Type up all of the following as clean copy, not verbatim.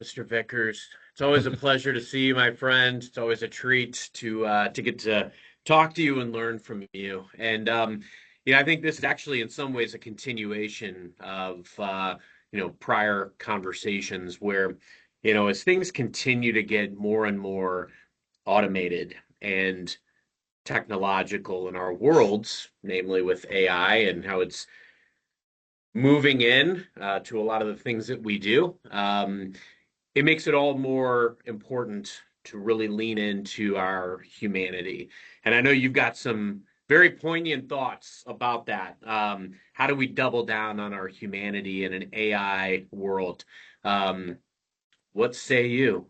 Mr. Vickers, it's always a pleasure to see you, my friend. It's always a treat to get to talk to you and learn from you. I think this is actually in some ways a continuation of prior conversations where, as things continue to get more and more automated and technological in our worlds, namely with AI and how it's moving in to a lot of the things that we do. It makes it all more important to really lean into our humanity. And I know you've got some very poignant thoughts about that. How do we double down on our humanity in an AI world? Um, what say you?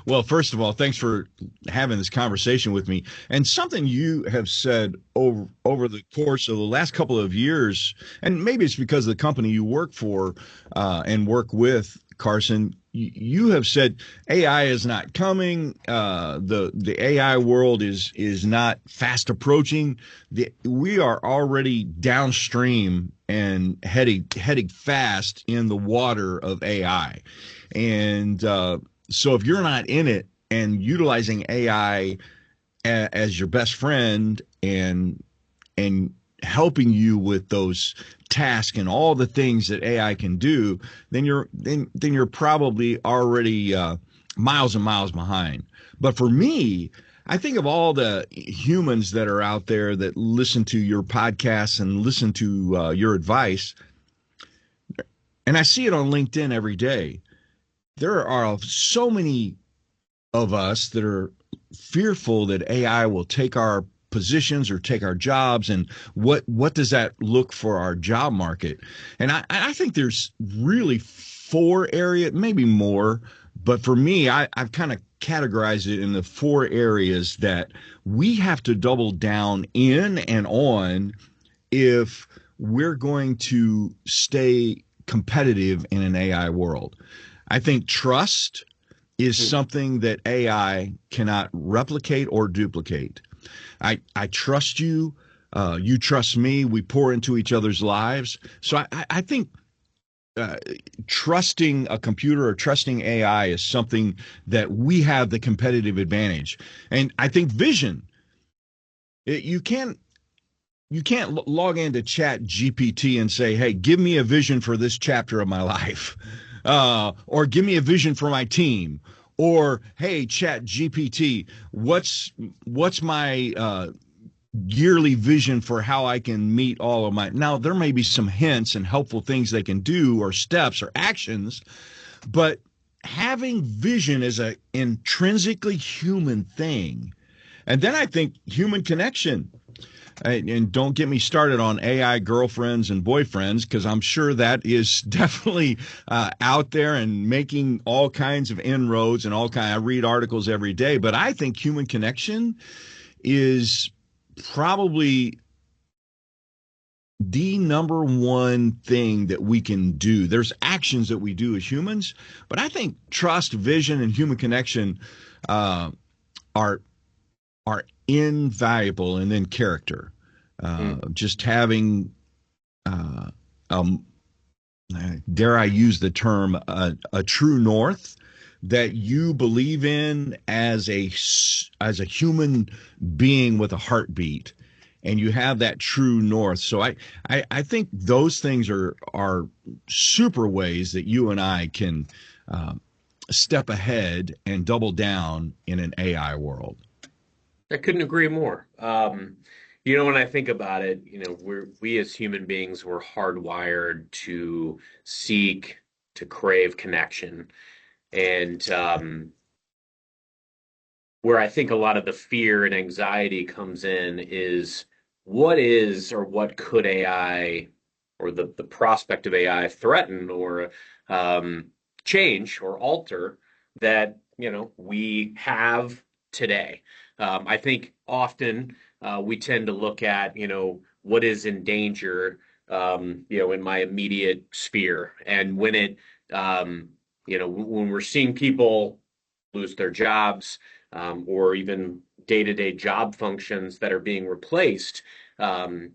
Well, first of all, thanks for having this conversation with me. And something you have said over the course of the last couple of years, and maybe it's because of the company you work for and work with, Carson. You have said AI is not coming. The AI world is not fast approaching. We are already downstream and heading fast in the water of AI, and so if you're not in it and utilizing AI as your best friend and helping you with those tasks and all the things that AI can do, then you're probably already miles and miles behind. But for me, I think of all the humans that are out there that listen to your podcasts and listen to your advice, and I see it on LinkedIn every day. There are so many of us that are fearful that AI will take our positions or take our jobs, and what does that look for our job market? And I think there's really four areas, maybe more, but for me, I've kind of categorized it in the four areas that we have to double down in and on if we're going to stay competitive in an AI world. I think trust is Hmm. something that AI cannot replicate or duplicate. I trust you. You trust me. We pour into each other's lives. So I think uh, trusting a computer or trusting AI is something that we have the competitive advantage. And I think vision. You can't log into Chat GPT and say, "Hey, give me a vision for this chapter of my life," or "Give me a vision for my team," or "Hey, Chat GPT, what's my yearly vision for how I can meet all of my." Now, there may be some hints and helpful things they can do, or steps, or actions, but having vision is a intrinsically human thing. And then I think human connection. And don't get me started on AI girlfriends and boyfriends, because I'm sure that is definitely out there and making all kinds of inroads and all kind. I read articles every day, but I think human connection is probably the number one thing that we can do. There's actions that we do as humans, but I think trust, vision, and human connection uh, are are invaluable. And then character, Hmm. just having uh, um, dare I use the term, a true north that you believe in as a human being with a heartbeat, and you have that true north. So I think those things are super ways that you and I can uh, step ahead and double down in an AI world. I couldn't agree more. When I think about it, we as human beings were hardwired to seek, to crave connection. And where I think a lot of the fear and anxiety comes in is what is or what could AI or the prospect of AI threaten or um, change or alter that, we have today. I think often we tend to look at, what is in danger, in my immediate sphere. And when we're seeing people lose their jobs, or even day-to-day job functions that are being replaced,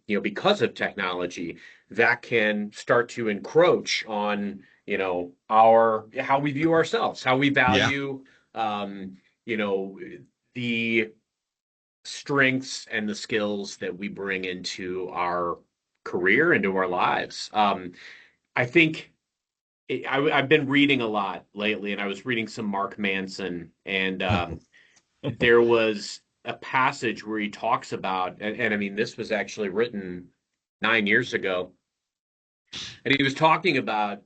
because of technology, that can start to encroach on, our how we view ourselves, how we Yeah. value, um, you know, the strengths and the skills that we bring into our career, into our lives. I think I've been reading a lot lately, and I was reading some Mark Manson, and there was a passage where he talks about, and I mean, this was actually written 9 years ago, and he was talking about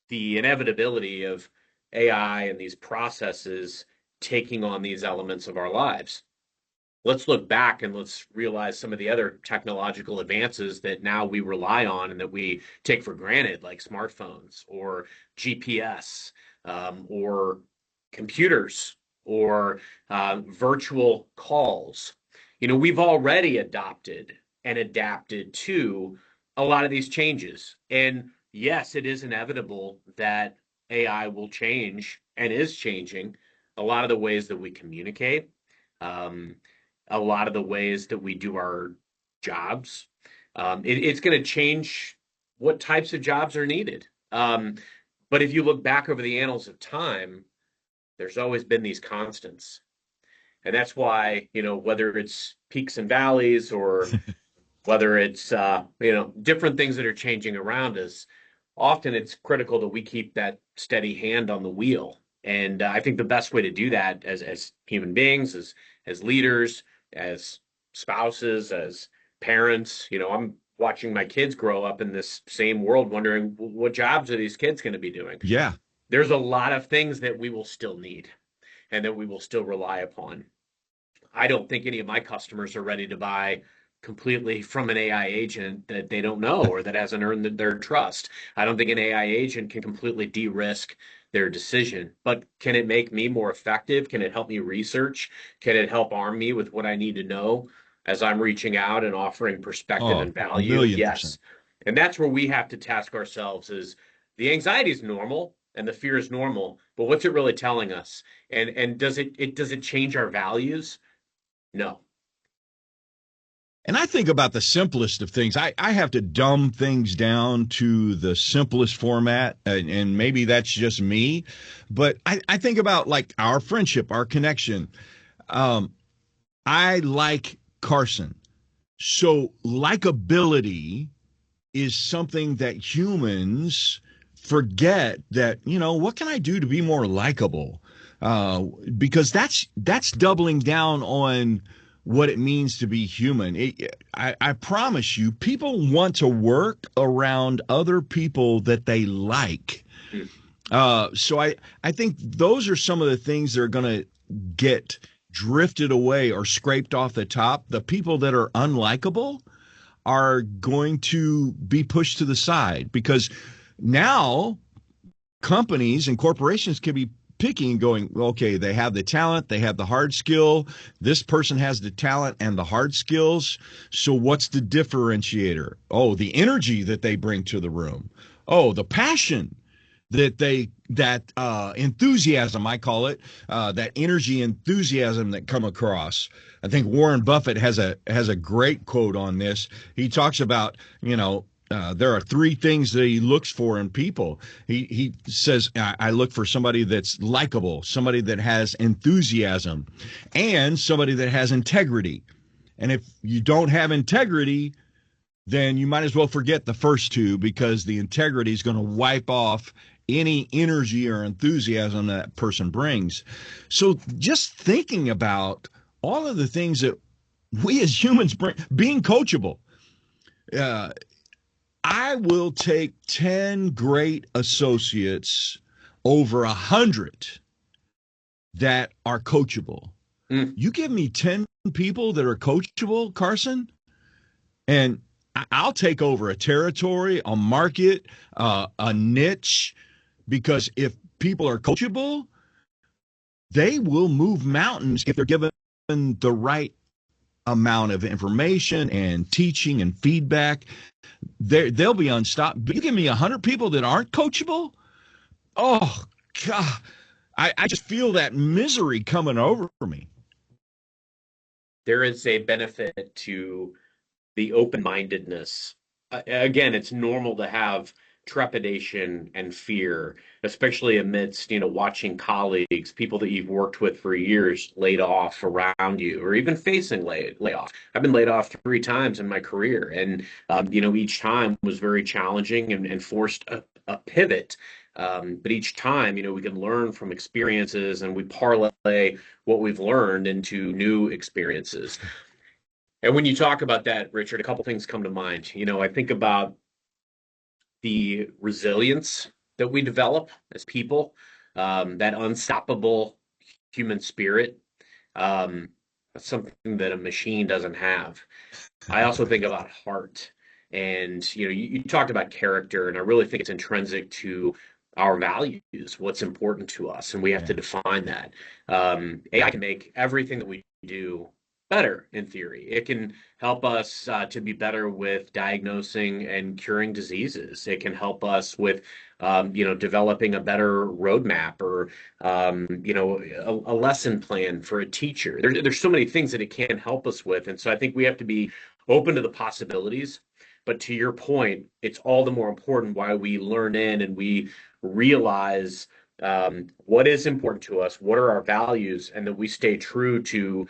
the inevitability of AI and these processes taking on these elements of our lives. Let's look back and let's realize some of the other technological advances that now we rely on and that we take for granted, like smartphones or GPS, or computers, or virtual calls. We've already adopted and adapted to a lot of these changes. And yes, it is inevitable that AI will change and is changing a lot of the ways that we communicate. Um, a lot of the ways that we do our jobs. It's going to change what types of jobs are needed. But if you look back over the annals of time, there's always been these constants. And that's why, whether it's peaks and valleys or whether it's, different things that are changing around us, often it's critical that we keep that steady hand on the wheel. And I think the best way to do that as human beings, as leaders, as spouses, as parents, I'm watching my kids grow up in this same world, wondering what jobs are these kids going to be doing? Yeah. There's a lot of things that we will still need and that we will still rely upon. I don't think any of my customers are ready to buy completely from an AI agent that they don't know or that hasn't earned their trust. I don't think an AI agent can completely de-risk their decision, but can it make me more effective? Can it help me research? Can it help arm me with what I need to know as I'm reaching out and offering perspective Oh, and value? 1,000,000%. Yes. And that's where we have to task ourselves is the anxiety is normal and the fear is normal, but what's it really telling us? And does it change our values? No. And I think about the simplest of things. I have to dumb things down to the simplest format, and maybe that's just me. But I think about like our friendship, our connection. Um, I like Carson. So likability is something that humans forget that, what can I do to be more likable? Because that's doubling down on what it means to be human. I promise you, people want to work around other people that they like. Mm. So I think those are some of the things that are going to get drifted away or scraped off the top. The people that are unlikable are going to be pushed to the side because now companies and corporations can be picking and going, okay, they have the talent, they have the hard skill. This person has the talent and the hard skills. So what's the differentiator? Oh, the energy that they bring to the room. Oh, the passion that enthusiasm, I call it, that energy enthusiasm that come across. I think Warren Buffett has a great quote on this. He talks about, there are three things that he looks for in people. He says, I look for somebody that's likable, somebody that has enthusiasm, and somebody that has integrity. And if you don't have integrity, then you might as well forget the first two because the integrity is going to wipe off any energy or enthusiasm that person brings. So just thinking about all of the things that we as humans bring, being coachable. Uh, I will take 10 great associates over 100 that are coachable. Mm. You give me 10 people that are coachable, Carson, and I'll take over a territory, a market, a niche, because if people are coachable, they will move mountains if they're given the right amount of information and teaching and feedback. They'll be unstoppable. But you give me 100 people that aren't coachable, oh, God, I just feel that misery coming over me. There is a benefit to the open-mindedness. Again, it's normal to have trepidation and fear, especially amidst, watching colleagues, people that you've worked with for years laid off around you, or even facing layoff. I've been laid off 3 times in my career, and each time was very challenging and forced a pivot. But each time, we can learn from experiences and we parlay what we've learned into new experiences. And when you talk about that, Richard, a couple things come to mind. I think about the resilience that we develop as people, that unstoppable human spirit. That's something that a machine doesn't have. I also think about heart. And you talked about character, and I really think it's intrinsic to our values, what's important to us, and we have to Yeah. define that. AI can make everything that we do better in theory. It can help us to be better with diagnosing and curing diseases. It can help us with, developing a better roadmap or, a lesson plan for a teacher. There's so many things that it can help us with. And so I think we have to be open to the possibilities. But to your point, it's all the more important why we learn in and we realize what is important to us, what are our values, and that we stay true to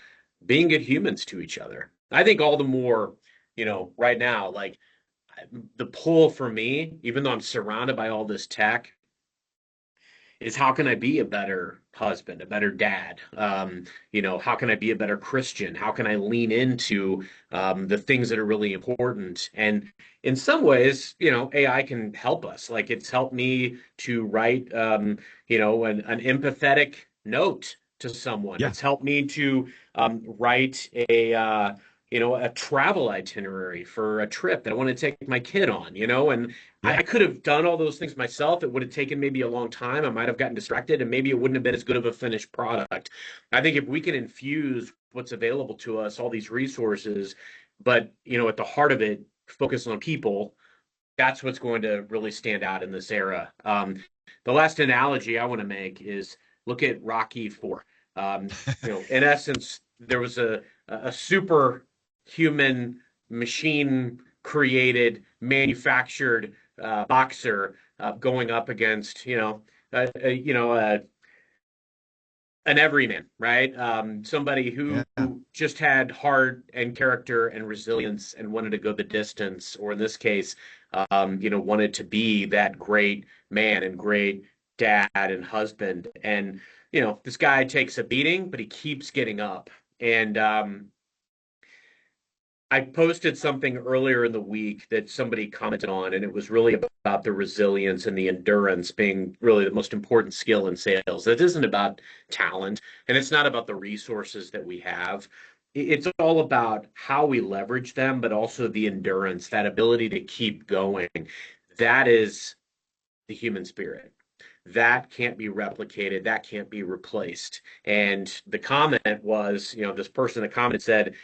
being good humans to each other. I think all the more, right now, like the pull for me, even though I'm surrounded by all this tech, is how can I be a better husband, a better dad? How can I be a better Christian? How can I lean into the things that are really important? And in some ways, AI can help us. Like it's helped me to write, an empathetic note to someone. Yeah. It's helped me to write a travel itinerary for a trip that I want to take my kid on, and Yeah. I could have done all those things myself. It would have taken maybe a long time. I might have gotten distracted and maybe it wouldn't have been as good of a finished product. I think if we can infuse what's available to us, all these resources, but at the heart of it, focus on people, that's what's going to really stand out in this era. The last analogy I want to make is look at Rocky 4. In essence, there was a superhuman machine created, manufactured boxer going up against, an everyman, right? Somebody who Yeah. just had heart and character and resilience and wanted to go the distance, or in this case, wanted to be that great man and great dad and husband. And, this guy takes a beating, but he keeps getting up. And I posted something earlier in the week that somebody commented on, and it was really about the resilience and the endurance being really the most important skill in sales. It isn't about talent, and it's not about the resources that we have. It's all about how we leverage them, but also the endurance, that ability to keep going. That is the human spirit. That can't be replicated. That can't be replaced. And the comment was, this person that commented said,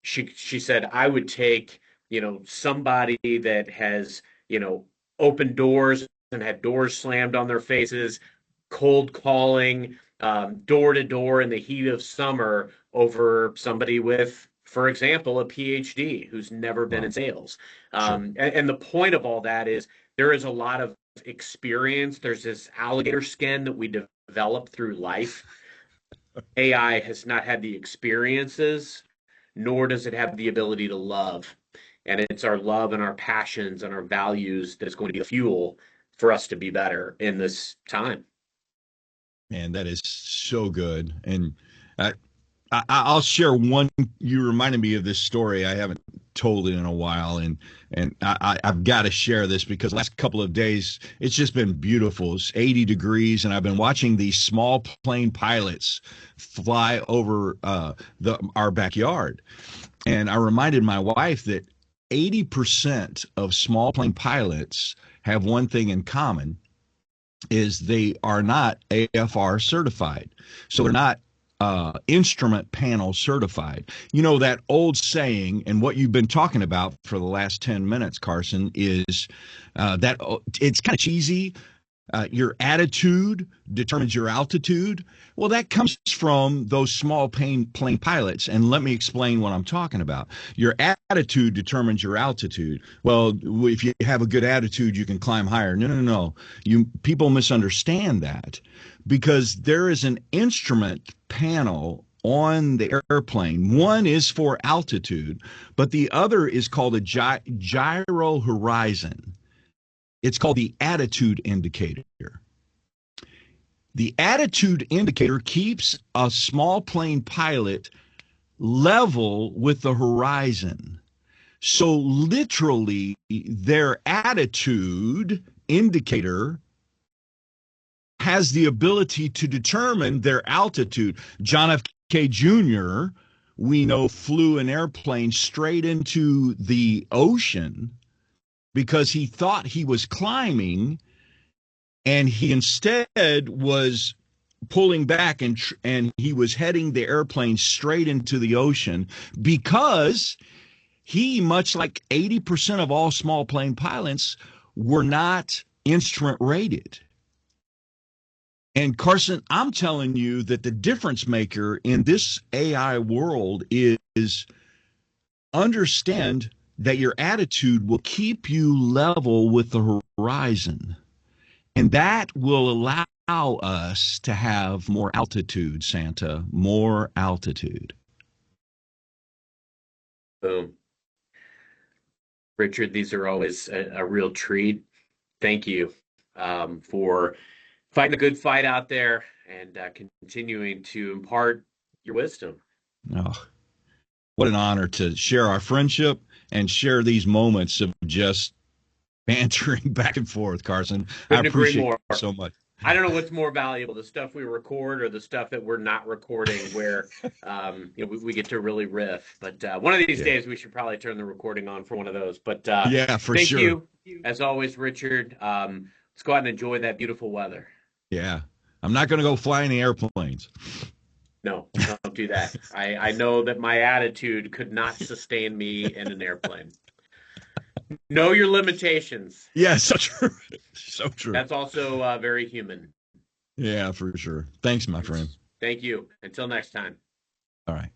she said I would take somebody that has opened doors and had doors slammed on their faces, cold calling door to door in the heat of summer over somebody with, for example, a PhD who's never been in Wow. sales. Sure. And the point of all that is there is a lot of experience. There's this alligator skin that we develop through life. AI has not had the experiences, nor does it have the ability to love. And it's our love and our passions and our values that is going to be the fuel for us to be better in this time. Man, that is so good. And I, I'll share one. You reminded me of this story. I haven't told it in a while, and I've got to share this because the last couple of days it's just been beautiful. It's 80 degrees, and I've been watching these small plane pilots fly over our backyard. And I reminded my wife that 80% of small plane pilots have one thing in common is they are not AFR certified. So they're not instrument panel certified. You know, that old saying, and what you've been talking about for the last 10 minutes, Carson, is that it's kind of cheesy, Your attitude determines your altitude. Well, that comes from those small plane pilots. And let me explain what I'm talking about. Your attitude determines your altitude. Well, if you have a good attitude, you can climb higher. No, no, no. People misunderstand that because there is an instrument panel on the airplane. One is for altitude, but the other is called a gyro horizon. It's called the attitude indicator. The attitude indicator keeps a small plane pilot level with the horizon. So literally, their attitude indicator has the ability to determine their altitude. John F. K. Jr., we know, flew an airplane straight into the ocean because he thought he was climbing, and he instead was pulling back, and he was heading the airplane straight into the ocean because he, much like 80% of all small plane pilots, were not instrument rated. And Carson, I'm telling you that the difference maker in this AI world is understand that your attitude will keep you level with the horizon. And that will allow us to have more altitude, Santa, more altitude. Boom. Richard, these are always a real treat. Thank you for fighting a good fight out there and continuing to impart your wisdom. Oh, what an honor to share our friendship and share these moments of just bantering back and forth, Carson. I Couldn't agree appreciate more. you so much. I don't know what's more valuable, the stuff we record or the stuff that we're not recording where we get to really riff. But one of these days we should probably turn the recording on for one of those. But yeah, for thank sure. you, as always, Richard. Let's go out and enjoy that beautiful weather. Yeah. I'm not going to go fly any airplanes. No, don't do that. I know that my attitude could not sustain me in an airplane. Know your limitations. Yeah, so true. So true. That's also very human. Yeah, for sure. Thanks, my friend. Thank you. Until next time. All right.